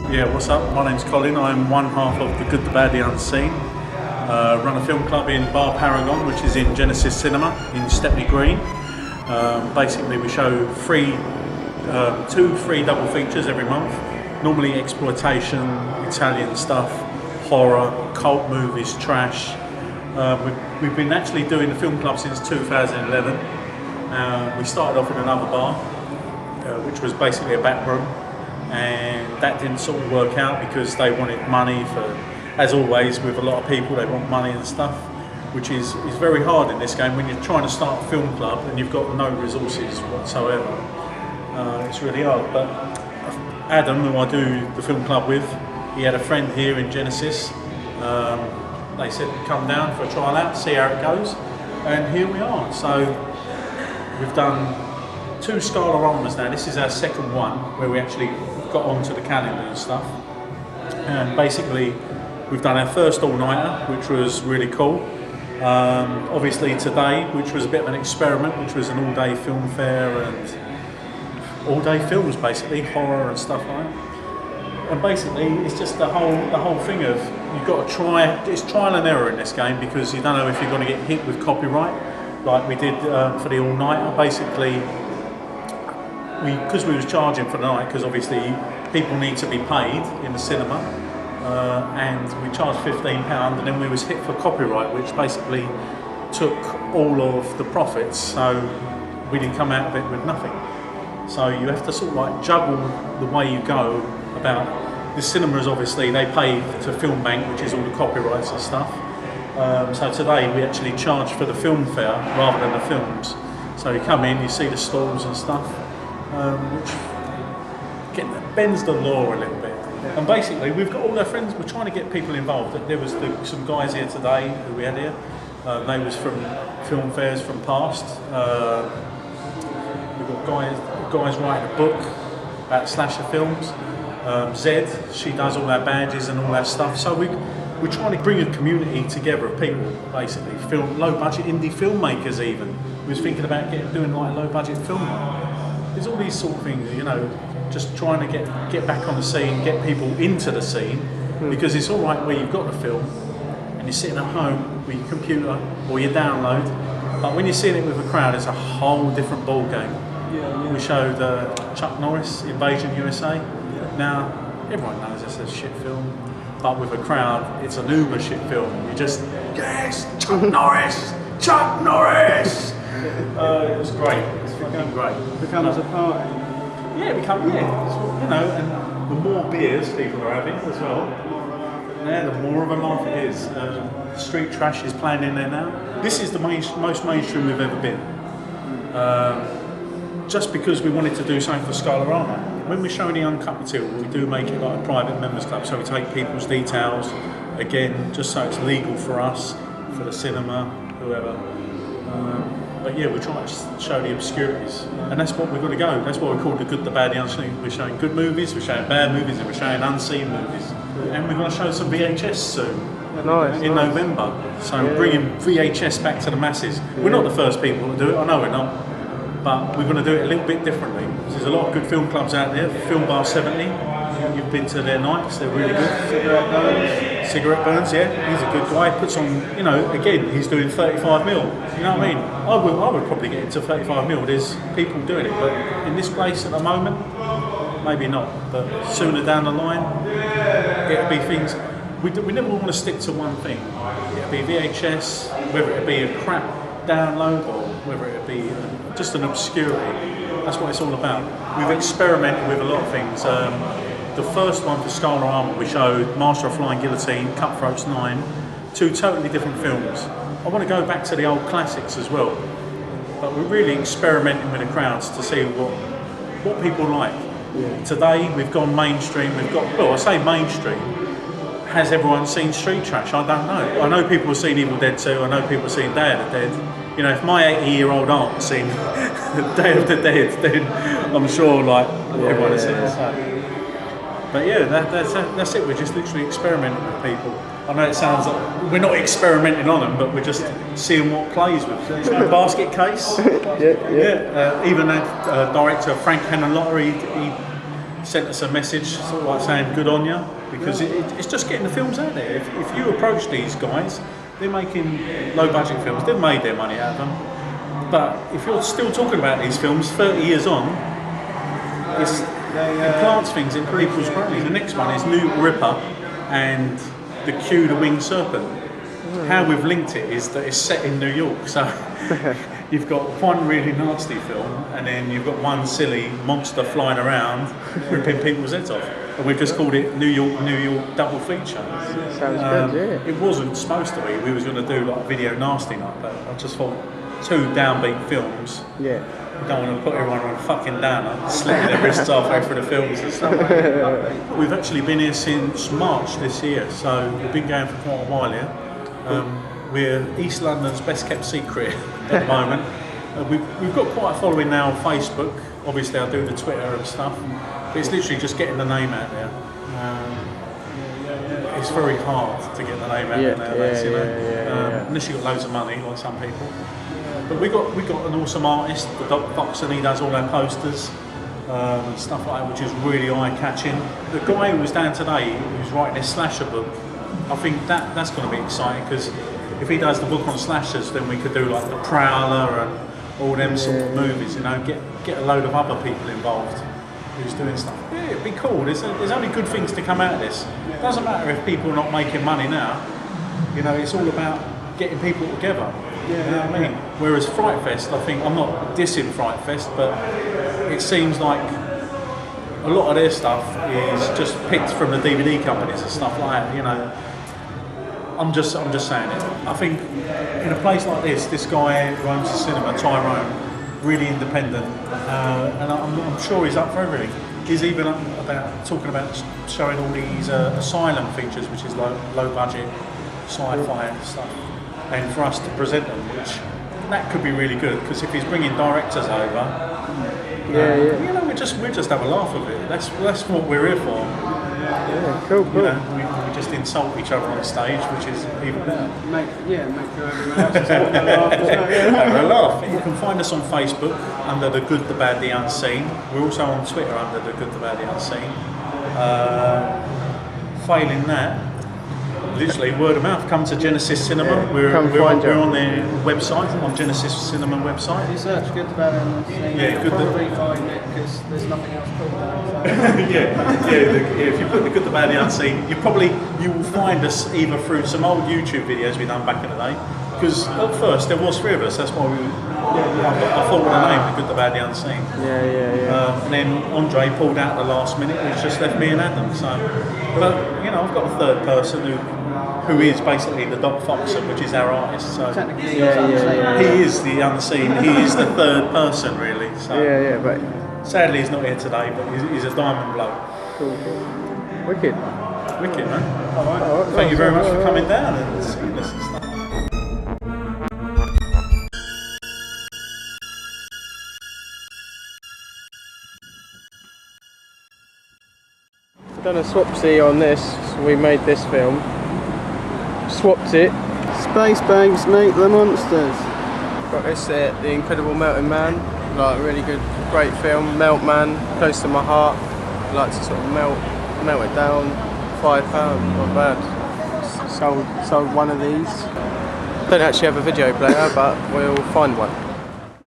Yeah, what's up? My name's Colin. I'm one half of The Good, the Bad, the Unseen. Run a film club in Bar Paragon, which is in Genesis Cinema in Stepney Green. Basically, we show two free double features every month. Normally exploitation, Italian stuff, horror, cult movies, trash. We've been actually doing the film club since 2011. We started off in another bar, which was basically a back room, and that didn't sort of work out because they wanted money for, as always with a lot of people, they want money and stuff, which is very hard in this game when you're trying to start a film club and you've got no resources whatsoever. It's really hard. But Adam, who I do the film club with, he had a friend here in Genesis. They said come down for a trial out, see how it goes, and here we are. So we've done 2 Scalaromas now. This is our second one where we actually got onto the calendar and stuff. And basically, we've done our first all-nighter, which was really cool. Obviously today, which was a bit of an experiment, which was an all-day film fair and all-day films, basically horror and stuff like that. And basically, it's just the whole thing of you've got to try. It's trial and error in this game because you don't know if you're going to get hit with copyright, like we did for the all-nighter. Basically, because we was charging for the night, because obviously people need to be paid in the cinema, and we charged £15, and then we was hit for copyright, which basically took all of the profits, so we didn't come out of it with nothing. So you have to sort of like juggle the way you go about. The cinemas, obviously, they pay to Film Bank, which is all the copyrights and stuff. So today we actually charge for the film fair rather than the films. So you come in, you see the stalls and stuff, which bends the law a little bit. And basically, we've got all our friends. We're trying to get people involved. There was some guys here today who we had here. They was from film fairs from past. We've got guys writing a book about slasher films. Zed, she does all our badges and all that stuff. So we're trying to bring a community together of people, basically. Low budget indie filmmakers even. We was thinking about doing like a low budget film. There's all these sort of things, you know, just trying to get back on the scene, get people into the scene, because it's all right where you've got the film and you're sitting at home with your computer or your download, but when you're seeing it with a crowd, it's a whole different ball game. We showed Chuck Norris, Invasion USA. Now, everyone knows it's a shit film, but with a crowd, it's an uber shit film. You just, yes, Chuck Norris! Chuck Norris! It was great. It's fucking great. It becomes a party. Yeah, you know, and the more beers people are having as well, yeah, the more of a laugh it is. Street Trash is playing in there now. This is the most mainstream we've ever been. Just because we wanted to do something for Scalarama. When we're showing the uncut material, we do make it like a private members club, so we take people's details, again, just so it's legal for us, for the cinema, whoever. But yeah, we're trying to show the obscurities, and that's what we've got to go. That's what we call the good, the bad, the unseen. We're showing good movies, we're showing bad movies, and we're showing unseen movies. And we're going to show some VHS soon, in November. So we're bringing VHS back to the masses. We're not the first people to do it, I know we're not. But we're going to do it a little bit differently. There's a lot of good film clubs out there. Film Bar 70, you've been to their nights, they're really good. Cigarette Burns, yeah, he's a good guy. Puts on, you know, again, he's doing 35mm. You know what I mean? I would probably get into 35mm. There's people doing it, but in this place at the moment, maybe not. But sooner down the line, it'll be things. We never want to stick to one thing. It'll be VHS, whether it be a crap download or whether it be just an obscurity. That's what it's all about. We've experimented with a lot of things. The first one for Scalarama, we showed Master of Flying Guillotine, Cutthroats 9, 2 totally different films. I want to go back to the old classics as well, but we're really experimenting with the crowds to see what people like. Today we've gone mainstream. I say mainstream. Has everyone seen Street Trash? I don't know. I know people have seen Evil Dead 2. I know people have seen Day of the Dead. You know, if my 80-year-old aunt has seen Day of the Dead, then I'm sure everyone has seen it. So. But yeah, that's it. We're just literally experimenting with people. I know it sounds like we're not experimenting on them, but we're just seeing what plays with. There's no basket case. Even that director Frank Hanalotta, he sent us a message, sort of like saying good on you, because it's just getting the films out there. If you approach these guys, they're making low budget films, they've made their money out of them. But if you're still talking about these films 30 years on, it plants things in people's brains. The next one is New Ripper and The Q, the Winged Serpent. How we've linked it is that it's set in New York, so you've got one really nasty film and then you've got one silly monster flying around ripping people's heads off, and we've just called it New York double feature. Sounds good, yeah. It wasn't supposed to be, we was going to do like a video nasty night, but I just thought two downbeat films. Yeah. I don't want to put everyone on a fucking downer, slitting their wrists halfway through the films and stuff. We've actually been here since March this year, so we've been going for quite a while here. We're East London's best kept secret at the moment. We've got quite a following now on Facebook. Obviously I do the Twitter and stuff, but it's literally just getting the name out there. It's very hard to get the name out there nowadays, you know. Unless you've got loads of money, like some people. But we got an awesome artist, the Doc Fox, and he does all our posters and stuff like that, which is really eye-catching. The guy who was down today, who's writing this slasher book, I think that's going to be exciting, because if he does the book on slashers, then we could do like The Prowler and all them sort of movies, you know, get a load of other people involved who's doing stuff. Yeah, it'd be cool. There's only good things to come out of this. It doesn't matter if people are not making money now, you know, it's all about getting people together. You know what I mean? Whereas Fright Fest, I think, I'm not dissing Fright Fest, but it seems like a lot of their stuff is just picked from the DVD companies and stuff like that, you know. I'm just saying it. I think in a place like this guy who owns the cinema, Tyrone, really independent, and I'm sure he's up for everything. He's even up about talking about showing all these asylum features, which is low budget sci-fi stuff, and for us to present them, which that could be really good, because if he's bringing directors over, you know, we just have a laugh of it. That's what we're here for. Yeah, cool. You know, we just insult each other on stage, which is even better. Make sure everyone else is having a laugh as well. Have a laugh. You can find us on Facebook under The Good, The Bad, The Unseen. We're also on Twitter under The Good, The Bad, The Unseen. Failing that, literally word of mouth. Come to Genesis Cinema. Yeah, we're on their website, on Genesis Cinema website. If you search Good, the Bad, and the Unseen, you'll probably find it, because there's nothing else called that. If you put The Good, The Bad, The Unseen, you will find us either through some old YouTube videos we've done back in the day. Because at first there was three of us. That's why I thought of the name, The Good, The Bad, The Unseen. And then Andre pulled out at the last minute, which just left me and Adam. So, but you know, I've got a third person who is basically the Doc Foxer, which is our artist. So technically, he is the unseen. He is the third person, really. So but sadly he's not here today, but he's a diamond bloke. Cool. Wicked, man. All right. Thank you very much for coming down and seeing us and stuff. We've done a swapsy on this, so we made this film. Swapped it. Space Banks make the monsters. Got this The Incredible Melting Man. Like, really good, great film. Melt Man, close to my heart. I like to sort of melt it down. £5, not bad. Sold one of these. Don't actually have a video player, but we'll find one.